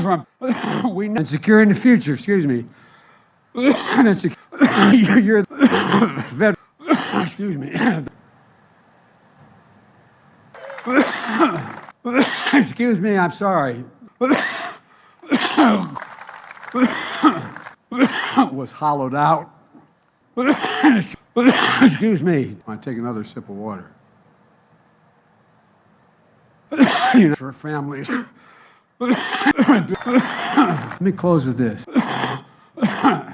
from and secure in the future, excuse me. You're the excuse me. Excuse me, I'm sorry. Was hollowed out. Excuse me. I take another sip of water. For families. Let me close with this.